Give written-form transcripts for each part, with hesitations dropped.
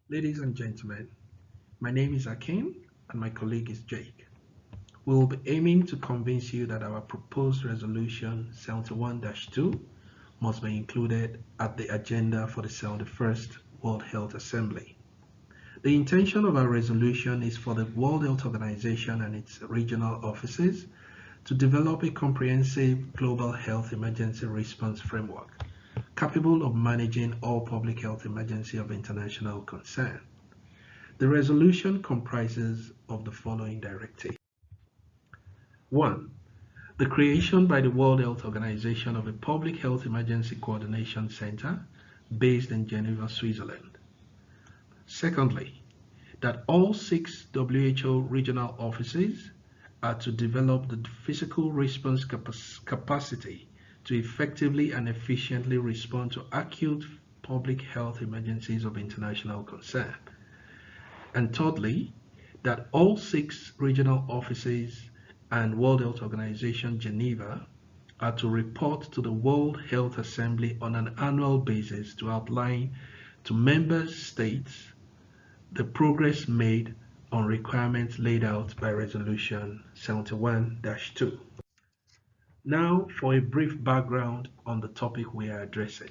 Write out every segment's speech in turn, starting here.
Ladies and gentlemen, my name is Akin and my colleague is Jake. We will be aiming to convince you that our proposed resolution 71-2 must be included at the agenda for the 71st World Health Assembly. The intention of our resolution is for the World Health Organization and its regional offices to develop a comprehensive global health emergency response framework capable of managing all public health emergency of international concern. The resolution comprises of the following directives. 1. The creation by the World Health Organization of a Public Health Emergency Coordination Center based in Geneva, Switzerland. Secondly, that all 6 WHO regional offices are to develop the physical response capacity to effectively and efficiently respond to acute public health emergencies of international concern. And thirdly, that all 6 regional offices and World Health Organization Geneva are to report to the World Health Assembly on an annual basis to outline to member states the progress made on requirements laid out by Resolution 71-2. Now for a brief background on the topic we are addressing.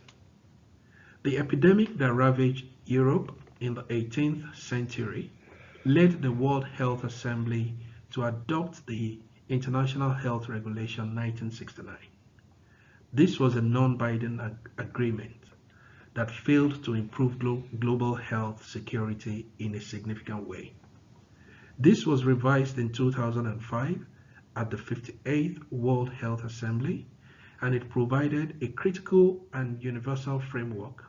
The epidemic that ravaged Europe in the 18th century led the World Health Assembly to adopt the International Health Regulation 1969. This was a non-binding agreement that failed to improve global health security in a significant way. This was revised in 2005 at the 58th World Health Assembly, and it provided a critical and universal framework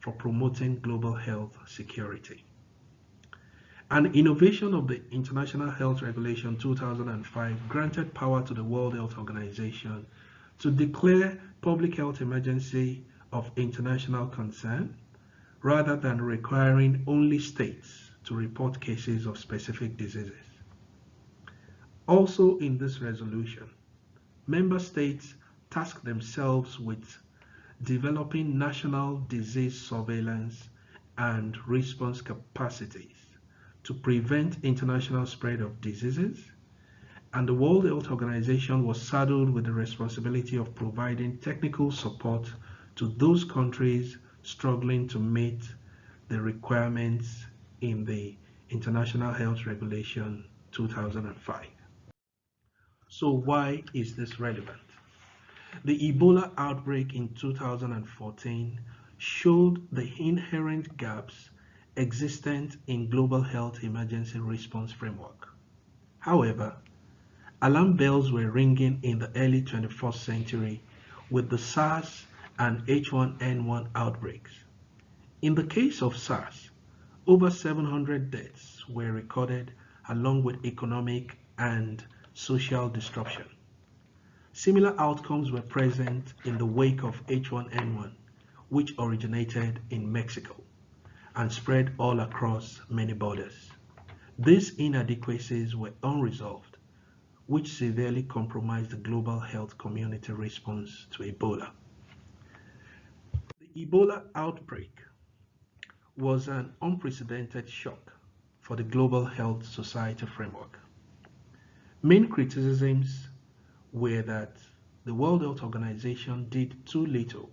for promoting global health security. An innovation of the International Health Regulation 2005 granted power to the World Health Organization to declare public health emergency of international concern rather than requiring only states to report cases of specific diseases. Also in this resolution, member states task themselves with developing national disease surveillance and response capacities to prevent international spread of diseases, and the World Health Organization was saddled with the responsibility of providing technical support to those countries struggling to meet the requirements in the International Health Regulation 2005. So why is this relevant? The Ebola outbreak in 2014 showed the inherent gaps existent in global health emergency response framework. However, alarm bells were ringing in the early 21st century with the SARS and H1N1 outbreaks. In the case of SARS, over 700 deaths were recorded along with economic and social disruption. Similar outcomes were present in the wake of H1N1, which originated in Mexico and spread all across many borders. These inadequacies were unresolved, which severely compromised the global health community response to Ebola. The Ebola outbreak was an unprecedented shock for the global health society framework. Main criticisms were that the World Health Organization did too little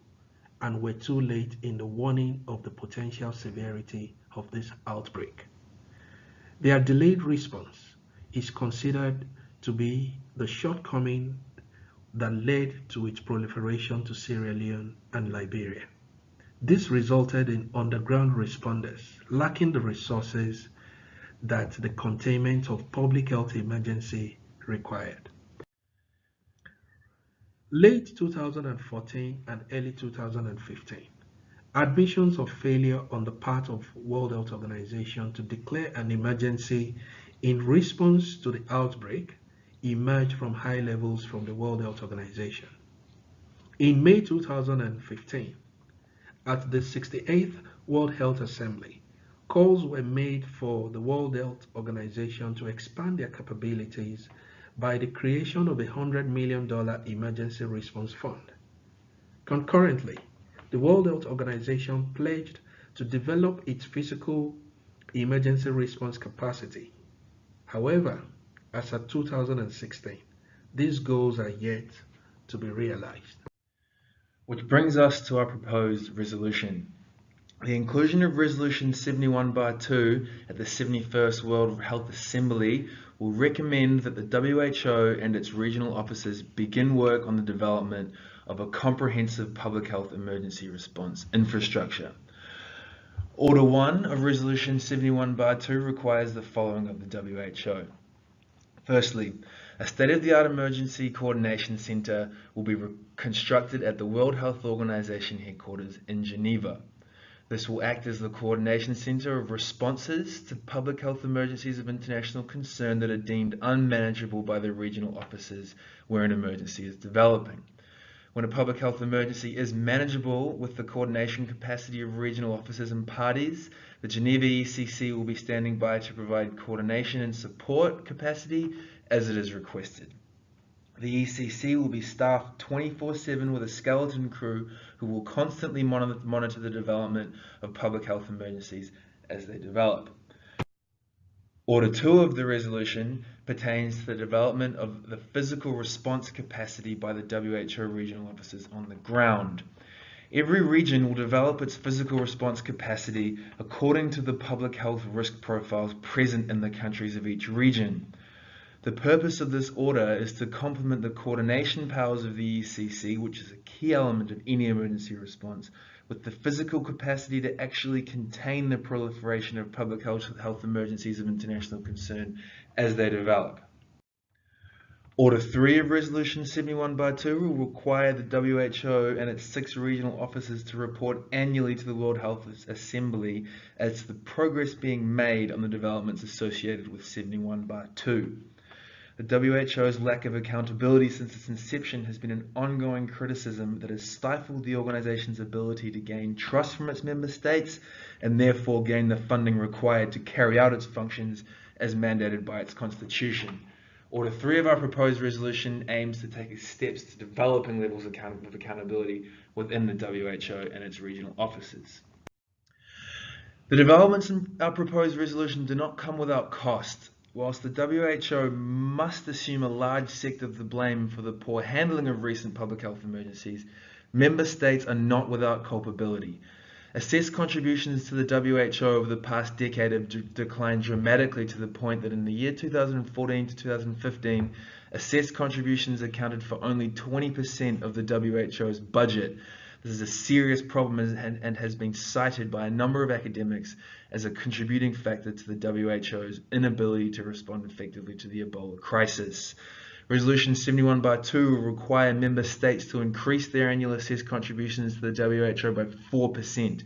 and were too late in the warning of the potential severity of this outbreak. Their delayed response is considered to be the shortcoming that led to its proliferation to Sierra Leone and Liberia. This resulted in underground responders lacking the resources that the containment of public health emergency required. Late 2014 and early 2015, admissions of failure on the part of World Health Organization to declare an emergency in response to the outbreak emerged from high levels from the World Health Organization. In May 2015, at the 68th World Health Assembly, calls were made for the World Health Organization to expand their capabilities by the creation of a $100 million emergency response fund. Concurrently, the World Health Organization pledged to develop its physical emergency response capacity. However, as of 2016, these goals are yet to be realized. Which brings us to our proposed resolution. The inclusion of Resolution 71/2 at the 71st World Health Assembly will recommend that the WHO and its regional offices begin work on the development of a comprehensive public health emergency response infrastructure. Order 1 of Resolution 71/2 requires the following of the WHO. Firstly, a state-of-the-art emergency coordination center will be constructed at the World Health Organization headquarters in Geneva. This will act as the coordination center of responses to public health emergencies of international concern that are deemed unmanageable by the regional offices where an emergency is developing. When a public health emergency is manageable with the coordination capacity of regional offices and parties, the Geneva ECC will be standing by to provide coordination and support capacity as it is requested. The ECC will be staffed 24/7 with a skeleton crew who will constantly monitor the development of public health emergencies as they develop. Order 2 of the resolution pertains to the development of the physical response capacity by the WHO regional offices on the ground. Every region will develop its physical response capacity according to the public health risk profiles present in the countries of each region. The purpose of this order is to complement the coordination powers of the ECC, which is a key element of any emergency response, with the physical capacity to actually contain the proliferation of public health emergencies of international concern as they develop. Order 3 of Resolution 71/2 will require the WHO and its 6 regional offices to report annually to the World Health Assembly as to the progress being made on the developments associated with 71/2. The WHO's lack of accountability since its inception has been an ongoing criticism that has stifled the organization's ability to gain trust from its member states and therefore gain the funding required to carry out its functions as mandated by its constitution. Order 3 of our proposed resolution aims to take steps to developing levels of accountability within the WHO and its regional offices. The developments in our proposed resolution do not come without cost. Whilst the WHO must assume a large sector of the blame for the poor handling of recent public health emergencies, member states are not without culpability. Assessed contributions to the WHO over the past decade have declined dramatically to the point that in the year 2014 to 2015, assessed contributions accounted for only 20% of the WHO's budget. This is a serious problem and has been cited by a number of academics as a contributing factor to the WHO's inability to respond effectively to the Ebola crisis. Resolution 71/2 will require member states to increase their annual assessed contributions to the WHO by 4%.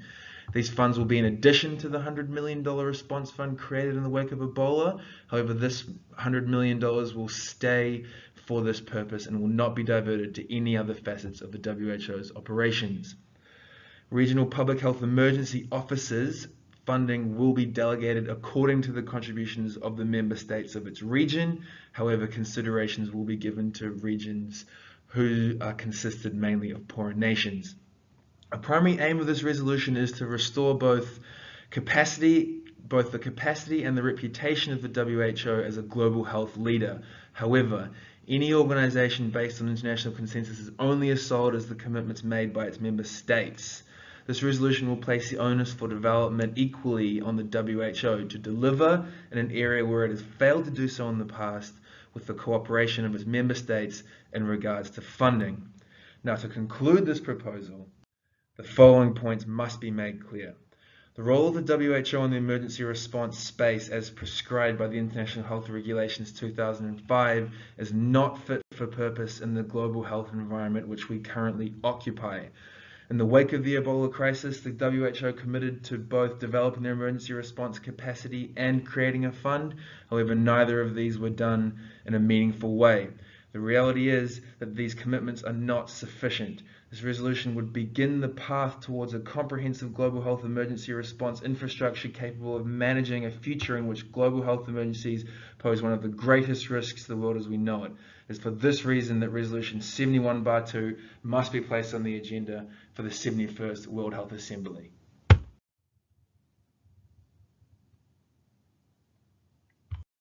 These funds will be in addition to the $100 million response fund created in the wake of Ebola. However, this $100 million will stay for this purpose and will not be diverted to any other facets of the WHO's operations. Regional public health emergency offices funding will be delegated according to the contributions of the member states of its region. However, considerations will be given to regions who are consisted mainly of poorer nations. A primary aim of this resolution is to restore both the capacity and the reputation of the WHO as a global health leader. However, any organization based on international consensus is only as solid as the commitments made by its member states. This resolution will place the onus for development equally on the WHO to deliver in an area where it has failed to do so in the past, with the cooperation of its member states in regards to funding. Now, to conclude this proposal, the following points must be made clear. The role of the WHO in the emergency response space as prescribed by the International Health Regulations 2005 is not fit for purpose in the global health environment which we currently occupy. In the wake of the Ebola crisis, the WHO committed to both developing their emergency response capacity and creating a fund. However, neither of these were done in a meaningful way. The reality is that these commitments are not sufficient. This resolution would begin the path towards a comprehensive global health emergency response infrastructure capable of managing a future in which global health emergencies pose one of the greatest risks to the world as we know it. It is for this reason that Resolution 71/2 must be placed on the agenda for the 71st World Health Assembly.